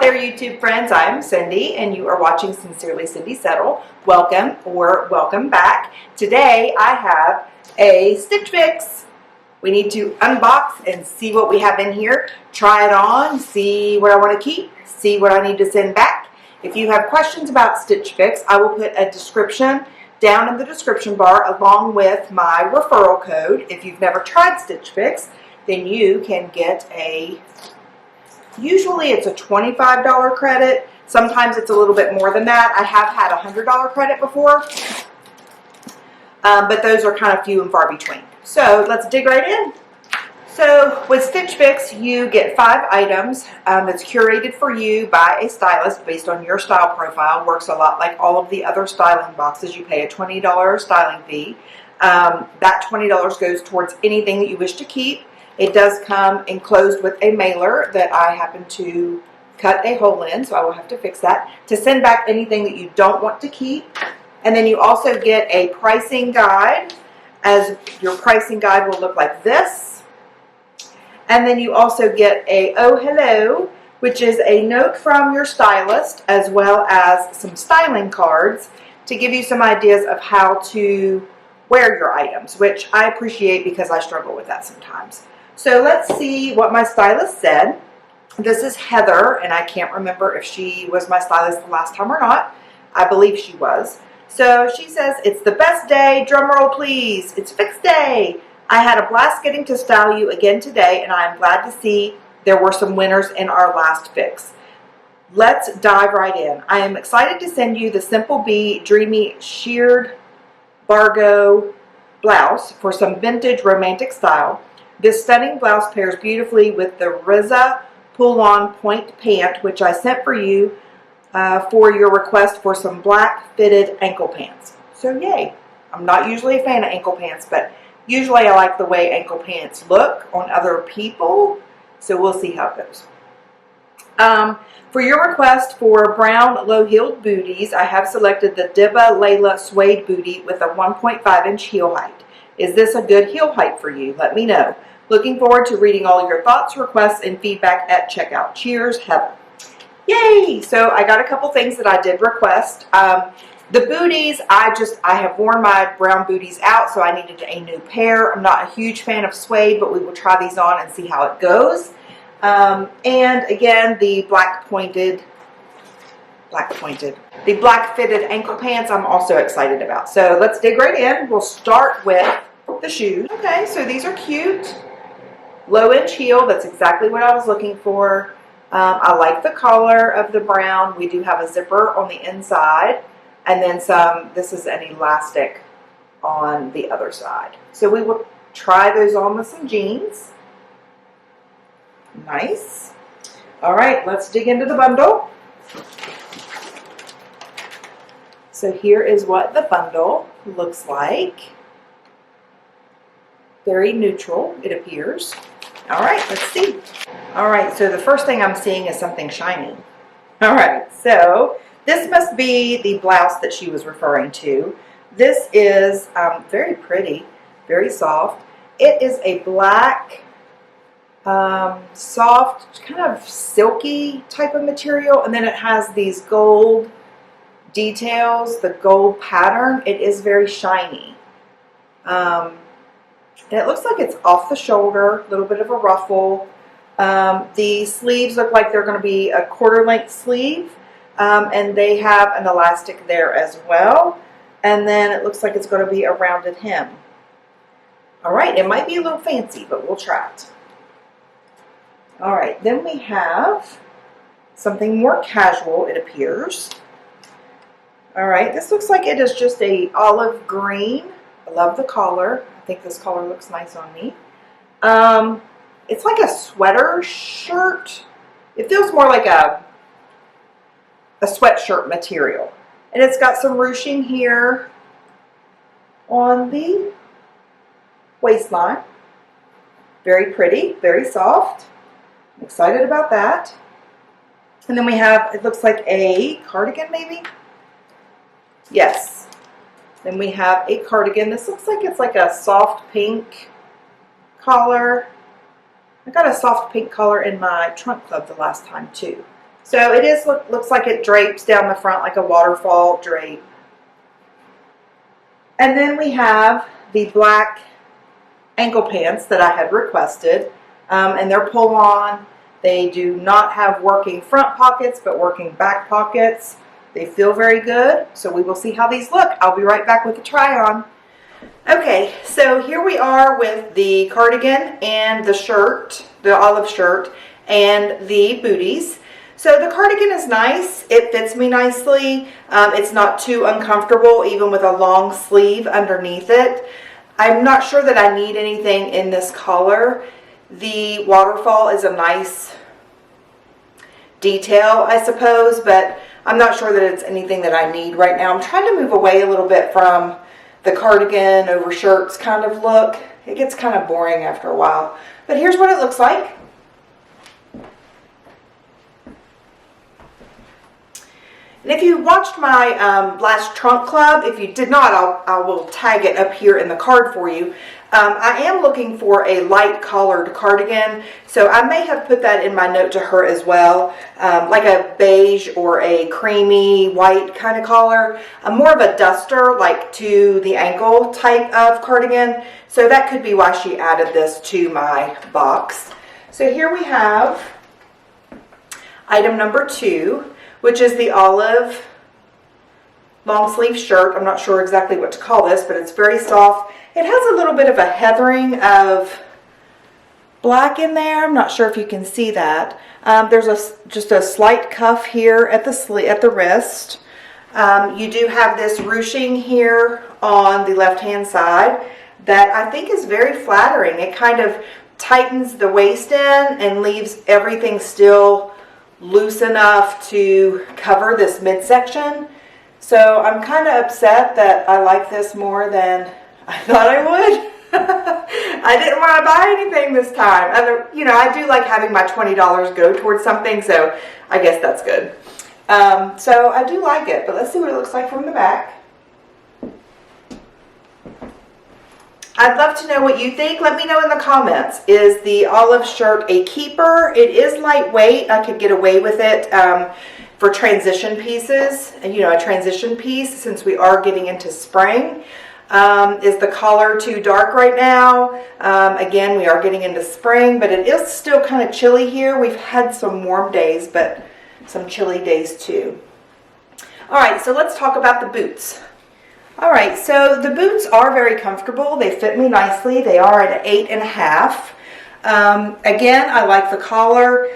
there, YouTube friends. I'm Cindy, and you are watching Sincerely Cindy Settle. Welcome or welcome back. Today, I have a Stitch Fix. We need to unbox and see what we have in here, try it on, see what I want to keep, see what I need to send back. If you have questions about Stitch Fix, I will put a description down in the description bar along with my referral code. If you've never tried Stitch Fix, then you can get usually it's a $25 credit. Sometimes it's a little bit more than that. I have had a $100 credit before, but those are kind of few and far between. So let's dig right in. So with Stitch Fix, you get 5 items. It's curated for you by a stylist based on your style profile. Works a lot like all of the other styling boxes. You pay a $20 styling fee. That $20 goes towards anything that you wish to keep. It does come enclosed with a mailer that I happen to cut a hole in, so I will have to fix that, to send back anything that you don't want to keep. And then you also get a pricing guide, as your pricing guide will look like this. And then you also get a oh hello, which is a note from your stylist, as well as some styling cards to give you some ideas of how to wear your items, which I appreciate because I struggle with that sometimes. So let's see what my stylist said. This is Heather, and I can't remember if she was my stylist the last time or not. I believe she was. So she says, it's the best day, drum roll please, it's Fix Day. I had a blast getting to style you again today, and I am glad to see there were some winners in our last fix. Let's dive right in. I am excited to send you the Simple Be-Dremie Shirred Bardot blouse for some vintage romantic style. This stunning blouse pairs beautifully with the Rizza pull-on point pant, which I sent for you for your request for some black fitted ankle pants. So yay. I'm not usually a fan of ankle pants, but usually I like the way ankle pants look on other people. So we'll see how it goes. For your request for brown low-heeled booties, I have selected the Diba-Layla Suede bootie with a 1.5-inch heel height. Is this a good heel height for you? Let me know. Looking forward to reading all your thoughts, requests, and feedback at checkout. Cheers, Heather. Yay! So I got a couple things that I did request. The booties, I have worn my brown booties out, so I needed a new pair. I'm not a huge fan of suede, but we will try these on and see how it goes. And again, the black fitted ankle pants I'm also excited about. So let's dig right in. We'll start with the shoes. Okay, so these are cute. Low-inch heel, that's exactly what I was looking for. I like the color of the brown. We do have a zipper on the inside, and then some, this is an elastic on the other side. So we will try those on with some jeans. Nice. All right, let's dig into the bundle. So here is what the bundle looks like. Very neutral, it appears. All right, let's see. All right, so the first thing I'm seeing is something shiny. All right, so this must be the blouse that she was referring to. This is very pretty, very soft. It is a black, soft, kind of silky type of material, and then it has these gold details, the gold pattern. It is very shiny. And it looks like it's off the shoulder, a little bit of a ruffle. The sleeves look like they're going to be a quarter-length sleeve, and they have an elastic there as well. And then it looks like it's going to be a rounded hem. All right, it might be a little fancy, but we'll try it. All right, then we have something more casual, it appears. All right, this looks like it is just a olive green. I love the collar. I think this collar looks nice on me. It's like a sweater shirt. It feels more like a sweatshirt material. And it's got some ruching here on the waistline. Very pretty, very soft. I'm excited about that. And then we have, it looks like a cardigan maybe? Yes. Then we have a cardigan. This looks like it's like a soft pink collar. I got a soft pink color in my trunk club the last time too. So it is looks like it drapes down the front like a waterfall drape. And then we have the black ankle pants that I had requested, and they're pull-on. They do not have working front pockets, but working back pockets. They feel very good, so we will see how these look. I'll be right back with the try-on. Okay, so here we are with the cardigan and the shirt, the olive shirt, and the booties. So the cardigan is nice. It fits me nicely. It's not too uncomfortable, even with a long sleeve underneath it. I'm not sure that I need anything in this color. The waterfall is a nice detail, I suppose, but I'm not sure that it's anything that I need right now. I'm trying to move away a little bit from the cardigan over shirts kind of look. It gets kind of boring after a while. But here's what it looks like. And if you watched my last trunk club, if you did not, I will tag it up here in the card for you. I am looking for a light collared cardigan, so I may have put that in my note to her as well, like a beige or a creamy white kind of collar. More of a duster, like to the ankle type of cardigan, so that could be why she added this to my box. So here we have item number 2, which is the olive long sleeve shirt. I'm not sure exactly what to call this, but it's very soft. It has a little bit of a heathering of black in there. I'm not sure if you can see that. There's just a slight cuff here at the wrist. You do have this ruching here on the left-hand side that I think is very flattering. It kind of tightens the waist in and leaves everything still loose enough to cover this midsection. So I'm kind of upset that I like this more than I thought I would. I didn't want to buy anything this time. You know, I do like having my $20 go towards something, so I guess that's good. So I do like it, but let's see what it looks like from the back. I'd love to know what you think. Let me know in the comments. Is the olive shirt a keeper? It is lightweight. I could get away with it for transition pieces. And you know, a transition piece, since we are getting into spring. Is the collar too dark right now? Again, we are getting into spring, but it is still kind of chilly here. We've had some warm days, but some chilly days too. All right, so let's talk about the boots. All right, so the boots are very comfortable. They fit me nicely. They are at an 8.5. Again, I like the collar.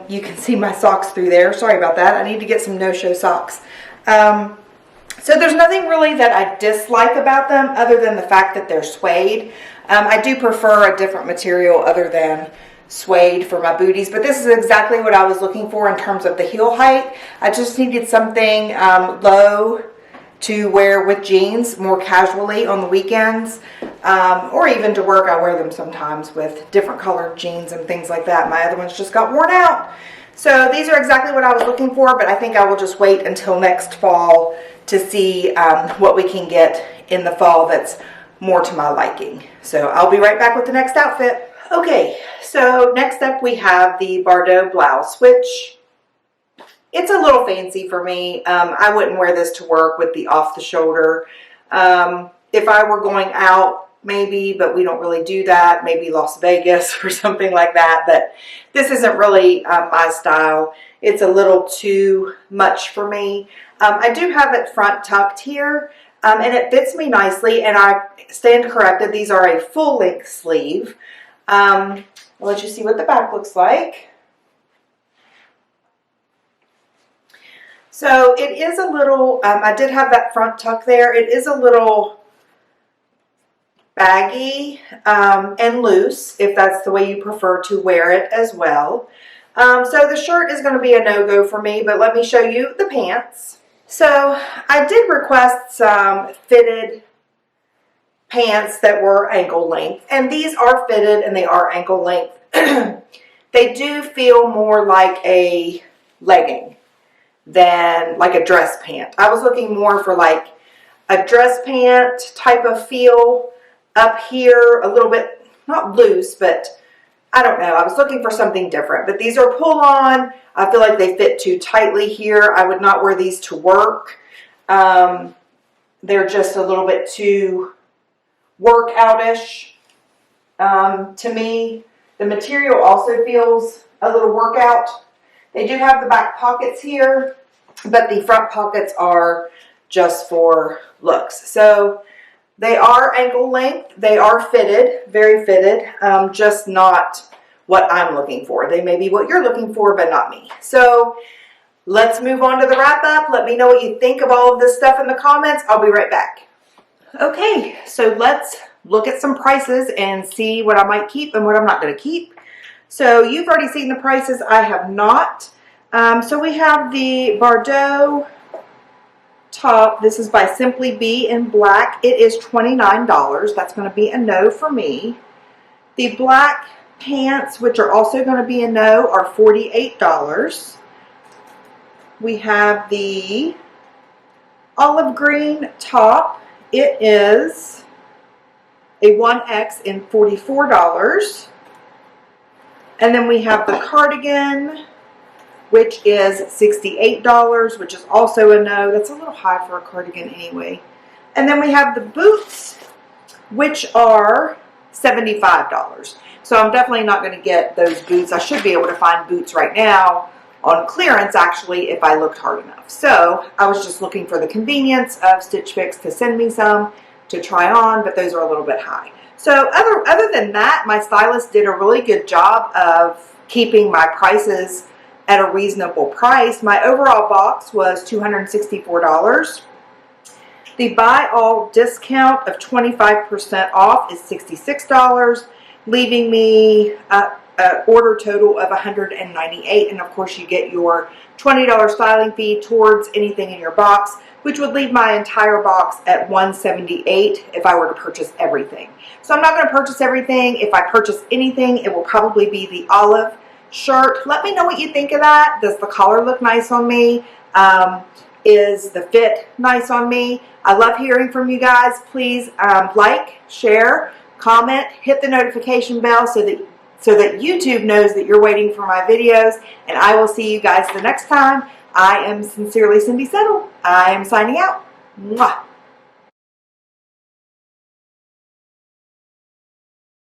You can see my socks through there. Sorry about that. I need to get some no-show socks. So there's nothing really that I dislike about them other than the fact that they're suede. I do prefer a different material other than suede for my booties, but this is exactly what I was looking for in terms of the heel height. I just needed something low to wear with jeans more casually on the weekends, or even to work. I wear them sometimes with different colored jeans and things like that. My other ones just got worn out. So these are exactly what I was looking for, but I think I will just wait until next fall to see what we can get in the fall that's more to my liking. So I'll be right back with the next outfit. Okay, so next up we have the Bardot blouse, which it's a little fancy for me. I wouldn't wear this to work with the off the shoulder. If I were going out, maybe, but we don't really do that. Maybe Las Vegas or something like that. But this isn't really my style. It's a little too much for me. I do have it front tucked here, and it fits me nicely. And I stand corrected. These are a full length sleeve. I'll let you see what the back looks like. So it is a little, I did have that front tuck there. It is a little baggy and loose, if that's the way you prefer to wear it as well. So the shirt is going to be a no-go for me, but let me show you the pants. So I did request some fitted pants that were ankle length, and these are fitted and they are ankle length. They do feel more like a legging than like a dress pant. I was looking more for like a dress pant type of feel up here, a little bit, not loose, but I don't know. I was looking for something different, but these are pull-on. I feel like they fit too tightly here. I would not wear these to work. They're just a little bit too workout-ish to me. The material also feels a little workout. They do have the back pockets here, but the front pockets are just for looks. So they are ankle length. They are fitted, very fitted, just not what I'm looking for. They may be what you're looking for, but not me. So let's move on to the wrap up. Let me know what you think of all of this stuff in the comments. I'll be right back. Okay, so let's look at some prices and see what I might keep and what I'm not going to keep. So you've already seen the prices. I have not. So we have the Bardot top. This is by Simply Be in black. It is $29. That's going to be a no for me. The black pants, which are also going to be a no, are $48. We have the olive green top. It is a 1X in $44. And then we have the cardigan, which is $68, which is also a no. That's a little high for a cardigan anyway. And then we have the boots, which are $75. So I'm definitely not going to get those boots. I should be able to find boots right now on clearance, actually, if I looked hard enough. So I was just looking for the convenience of Stitch Fix to send me some to try on, but those are a little bit high. So other than that, my stylist did a really good job of keeping my prices at a reasonable price. My overall box was $264. The buy all discount of 25% off is $66, leaving me an order total of $198. And of course you get your $20 styling fee towards anything in your box, which would leave my entire box at $178 if I were to purchase everything. So I'm not going to purchase everything. If I purchase anything, it will probably be the olive shirt. Let me know what you think of that. Does the collar look nice on me? Is the fit nice on me? I love hearing from you guys. Please like, share, comment, hit the notification bell so that YouTube knows that you're waiting for my videos. And I will see you guys the next time. I am sincerely Cindy Settle. I am signing out. Mwah.